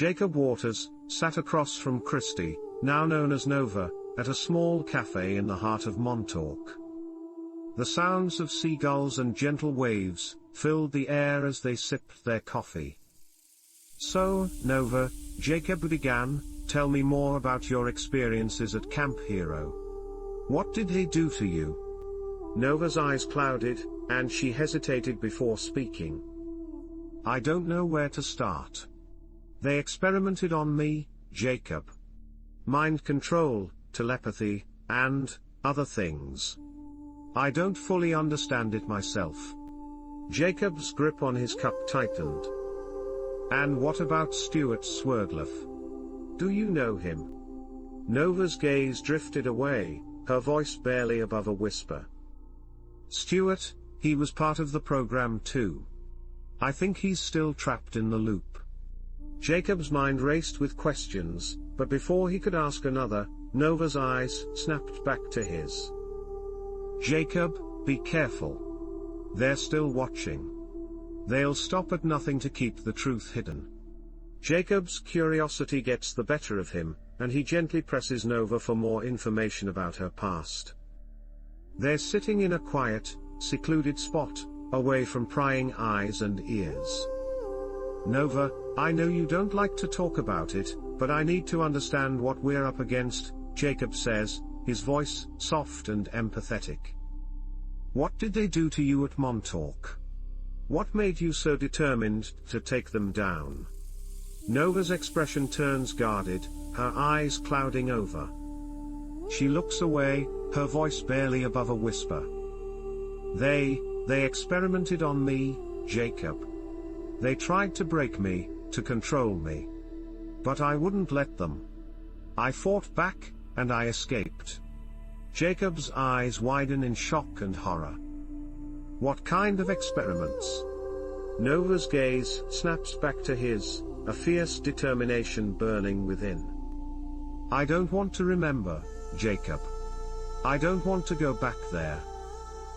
Jacob Waters sat across from Christie, now known as Nova, at a small cafe in the heart of Montauk. The sounds of seagulls and gentle waves filled the air as they sipped their coffee. "So, Nova," Jacob began, "tell me more about your experiences at Camp Hero. What did they do to you?" Nova's eyes clouded, and she hesitated before speaking. "I don't know where to start. They experimented on me, Jacob. Mind control, telepathy, and other things. I don't fully understand it myself." Jacob's grip on his cup tightened. "And what about Stuart Swerdloff? Do you know him?" Nova's gaze drifted away, her voice barely above a whisper. "Stuart, he was part of the program too. I think he's still trapped in the loop." Jacob's mind raced with questions, but before he could ask another, Nova's eyes snapped back to his. "Jacob, be careful. They're still watching. They'll stop at nothing to keep the truth hidden." Jacob's curiosity gets the better of him, and he gently presses Nova for more information about her past. They're sitting in a quiet, secluded spot, away from prying eyes and ears. "Nova, I know you don't like to talk about it, but I need to understand what we're up against," Jacob says, his voice soft and empathetic. "What did they do to you at Montauk? What made you so determined to take them down?" Nova's expression turns guarded, her eyes clouding over. She looks away, her voice barely above a whisper. They experimented on me, Jacob. They tried to break me, to control me. But I wouldn't let them. I fought back, and I escaped." Jacob's eyes widen in shock and horror. "What kind of experiments?" Nova's gaze snaps back to his, a fierce determination burning within. "I don't want to remember, Jacob. I don't want to go back there.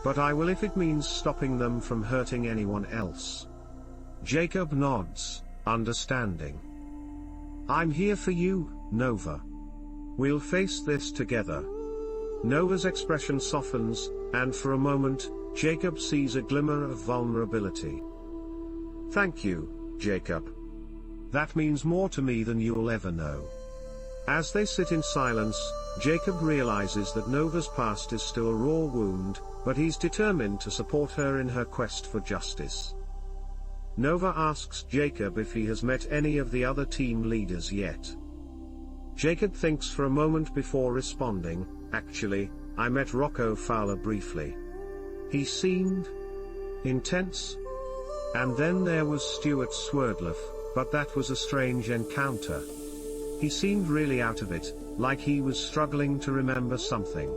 But I will if it means stopping them from hurting anyone else." Jacob nods, understanding. "I'm here for you, Nova. We'll face this together." Nova's expression softens, and for a moment, Jacob sees a glimmer of vulnerability. "Thank you, Jacob. That means more to me than you'll ever know." As they sit in silence, Jacob realizes that Nova's past is still a raw wound, but he's determined to support her in her quest for justice. Nova asks Jacob if he has met any of the other team leaders yet. Jacob thinks for a moment before responding, "Actually, I met Rocco Fowler briefly. He seemed intense. And then there was Stuart Swerdloff, but that was a strange encounter. He seemed really out of it, like he was struggling to remember something."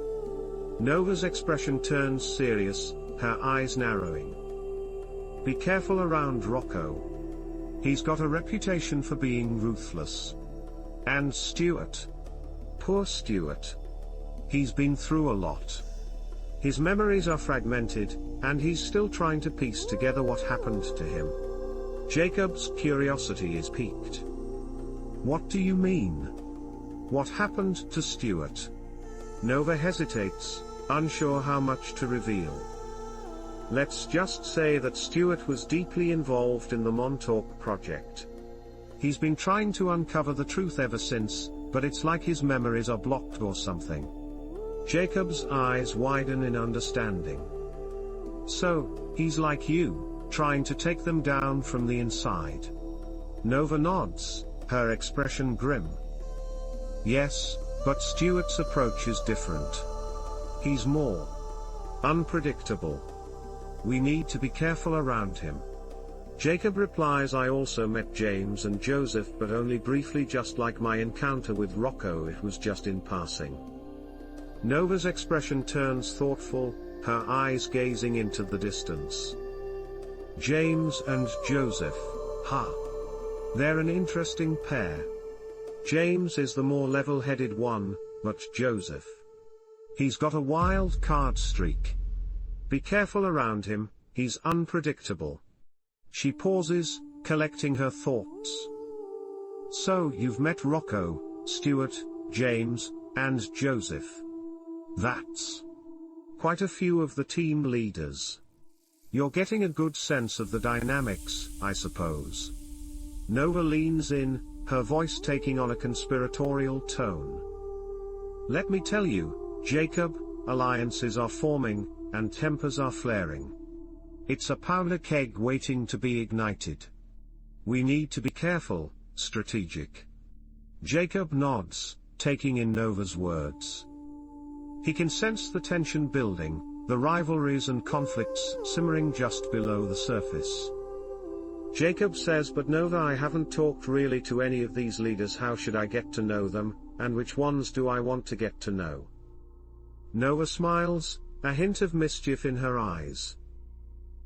Nova's expression turns serious, her eyes narrowing. "Be careful around Rocco. He's got a reputation for being ruthless. And Stuart. Poor Stuart. He's been through a lot. His memories are fragmented, and he's still trying to piece together what happened to him." Jacob's curiosity is piqued. "What do you mean? What happened to Stuart?" Nova hesitates, unsure how much to reveal. "Let's just say that Stuart was deeply involved in the Montauk project. He's been trying to uncover the truth ever since, but it's like his memories are blocked or something." Jacob's eyes widen in understanding. "So, he's like you, trying to take them down from the inside." Nova nods, her expression grim. "Yes, but Stuart's approach is different. He's more unpredictable. We need to be careful around him." Jacob replies, "I also met James and Joseph, but only briefly, just like my encounter with Rocco, it was just in passing." Nova's expression turns thoughtful, her eyes gazing into the distance. "James and Joseph, huh? They're an interesting pair. James is the more level-headed one, but Joseph, he's got a wild card streak. Be careful around him, he's unpredictable." She pauses, collecting her thoughts. So you've met Rocco, Stuart, James, and Joseph. That's quite a few of the team leaders. You're getting a good sense of the dynamics, I suppose. Nova leans in, her voice taking on a conspiratorial tone. Let me tell you, Jacob, alliances are forming, and tempers are flaring. It's a powder keg waiting to be ignited. We need to be careful, strategic. Jacob nods, taking in Nova's words. He can sense the tension building, the rivalries and conflicts simmering just below the surface. Jacob says, but Nova, I haven't talked really to any of these leaders. How should I get to know them, and which ones do I want to get to know? Nova smiles, a hint of mischief in her eyes.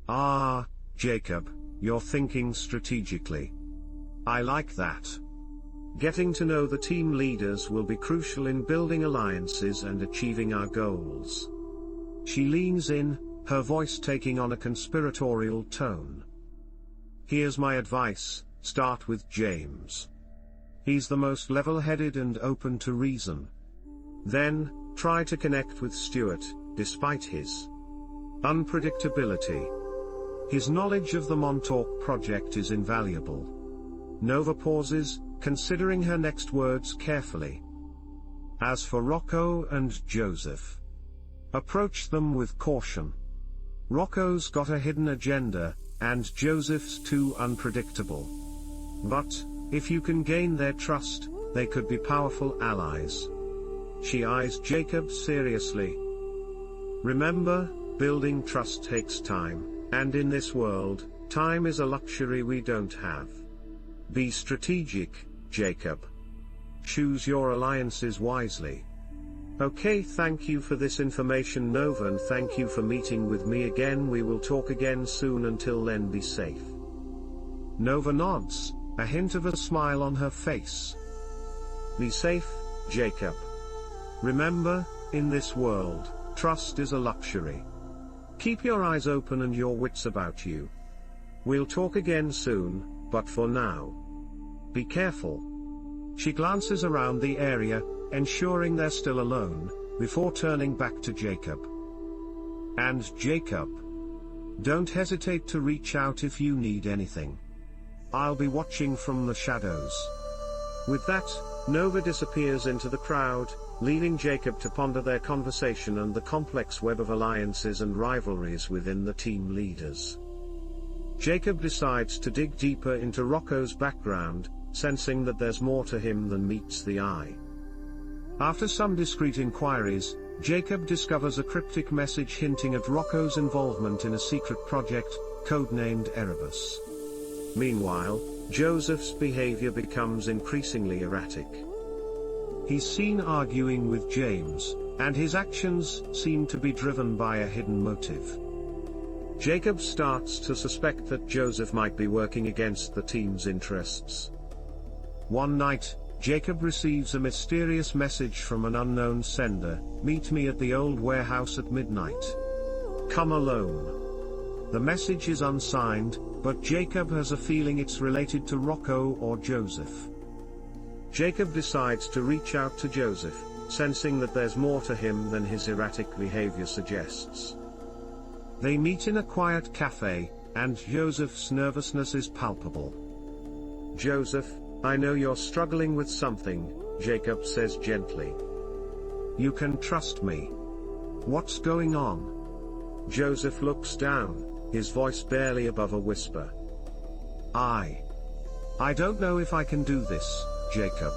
Ah, Jacob, you're thinking strategically. I like that. Getting to know the team leaders will be crucial in building alliances and achieving our goals. She leans in, her voice taking on a conspiratorial tone. Here's my advice, start with James. He's the most level-headed and open to reason. Then, try to connect with Stuart, despite his unpredictability. His knowledge of the Montauk project is invaluable. Nova pauses, considering her next words carefully. As for Rocco and Joseph, approach them with caution. Rocco's got a hidden agenda, and Joseph's too unpredictable. But, if you can gain their trust, they could be powerful allies. She eyes Jacob seriously. Remember, building trust takes time, and in this world, time is a luxury we don't have. Be strategic, Jacob. Choose your alliances wisely. Okay, thank you for this information, Nova, and thank you for meeting with me again. We will talk again soon. Until then, be safe. Nova nods, a hint of a smile on her face. Be safe, Jacob. Remember, in this world, trust is a luxury. Keep your eyes open and your wits about you. We'll talk again soon, but for now, be careful. She glances around the area, ensuring they're still alone, before turning back to Jacob. And Jacob, don't hesitate to reach out if you need anything. I'll be watching from the shadows. With that, Nova disappears into the crowd, leaving Jacob to ponder their conversation and the complex web of alliances and rivalries within the team leaders. Jacob decides to dig deeper into Rocco's background, sensing that there's more to him than meets the eye. After some discreet inquiries, Jacob discovers a cryptic message hinting at Rocco's involvement in a secret project, codenamed Erebus. Meanwhile, Joseph's behavior becomes increasingly erratic. He's seen arguing with James, and his actions seem to be driven by a hidden motive. Jacob starts to suspect that Joseph might be working against the team's interests. One night, Jacob receives a mysterious message from an unknown sender: meet me at the old warehouse at midnight. Come alone. The message is unsigned, but Jacob has a feeling it's related to Rocco or Joseph. Jacob decides to reach out to Joseph, sensing that there's more to him than his erratic behavior suggests. They meet in a quiet cafe, and Joseph's nervousness is palpable. Joseph, I know you're struggling with something, Jacob says gently. You can trust me. What's going on? Joseph looks down, his voice barely above a whisper. I don't know if I can do this, Jacob.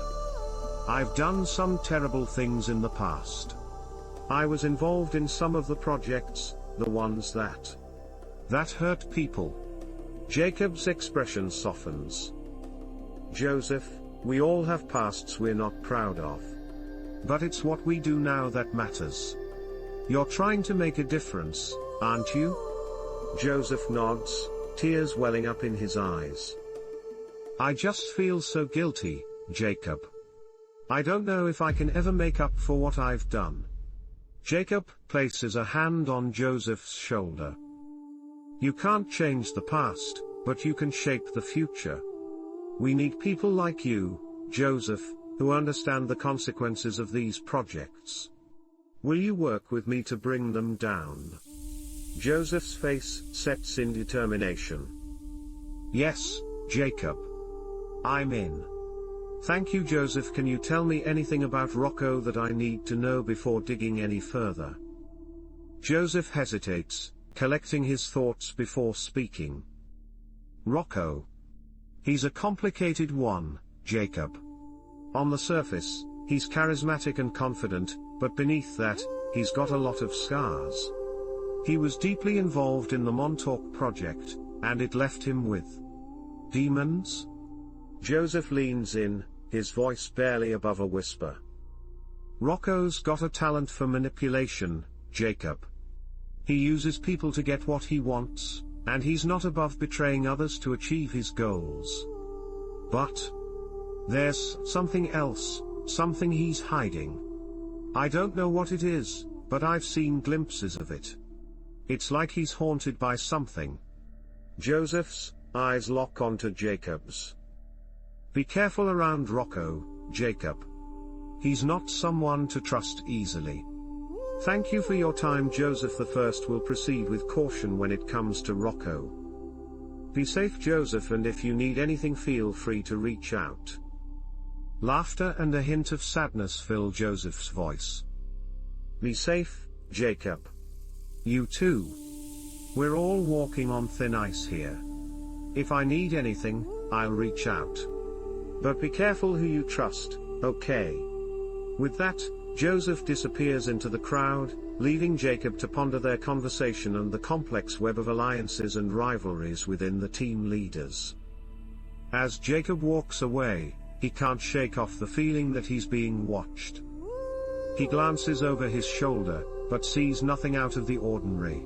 I've done some terrible things in the past. I was involved in some of the projects, the ones that hurt people. Jacob's expression softens. Joseph, we all have pasts we're not proud of. But it's what we do now that matters. You're trying to make a difference, aren't you? Joseph nods, tears welling up in his eyes. I just feel so guilty, Jacob. I don't know if I can ever make up for what I've done. Jacob places a hand on Joseph's shoulder. You can't change the past, but you can shape the future. We need people like you, Joseph, who understand the consequences of these projects. Will you work with me to bring them down? Joseph's face sets in determination. Yes, Jacob. I'm in. Thank you, Joseph. Can you tell me anything about Rocco that I need to know before digging any further? Joseph hesitates, collecting his thoughts before speaking. Rocco. He's a complicated one, Jacob. On the surface, he's charismatic and confident, but beneath that, he's got a lot of scars. He was deeply involved in the Montauk project, and it left him with demons? Joseph leans in, his voice barely above a whisper. Rocco's got a talent for manipulation, Jacob. He uses people to get what he wants, and he's not above betraying others to achieve his goals. But there's something else, something he's hiding. I don't know what it is, but I've seen glimpses of it. It's like he's haunted by something. Joseph's eyes lock onto Jacob's. Be careful around Rocco, Jacob. He's not someone to trust easily. Thank you for your time. Joseph the First will proceed with caution when it comes to Rocco. Be safe, Joseph, and if you need anything, feel free to reach out. Laughter and a hint of sadness fill Joseph's voice. Be safe, Jacob. You too. We're all walking on thin ice here. If I need anything, I'll reach out. But be careful who you trust, okay? With that, Joseph disappears into the crowd, leaving Jacob to ponder their conversation and the complex web of alliances and rivalries within the team leaders. As Jacob walks away, he can't shake off the feeling that he's being watched. He glances over his shoulder, but sees nothing out of the ordinary.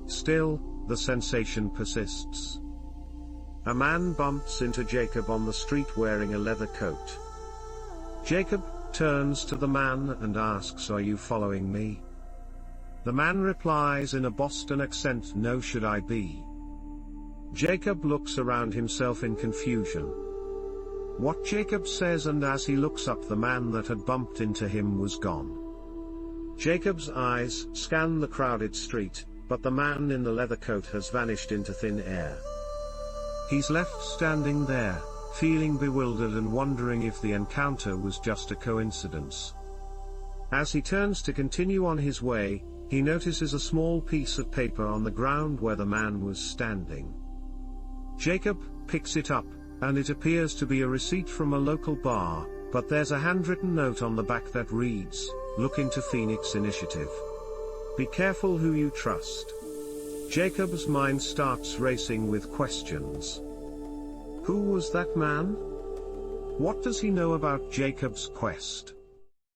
Still, the sensation persists. A man bumps into Jacob on the street wearing a leather coat. Jacob turns to the man and asks, "Are you following me?" The man replies in a Boston accent, "No, should I be?" Jacob looks around himself in confusion. What Jacob says, and as he looks up, the man that had bumped into him was gone. Jacob's eyes scan the crowded street, but the man in the leather coat has vanished into thin air. He's left standing there, feeling bewildered and wondering if the encounter was just a coincidence. As he turns to continue on his way, he notices a small piece of paper on the ground where the man was standing. Jacob picks it up, and it appears to be a receipt from a local bar, but there's a handwritten note on the back that reads, "Look into Phoenix Initiative. Be careful who you trust." Jacob's mind starts racing with questions. Who was that man? What does he know about Jacob's quest?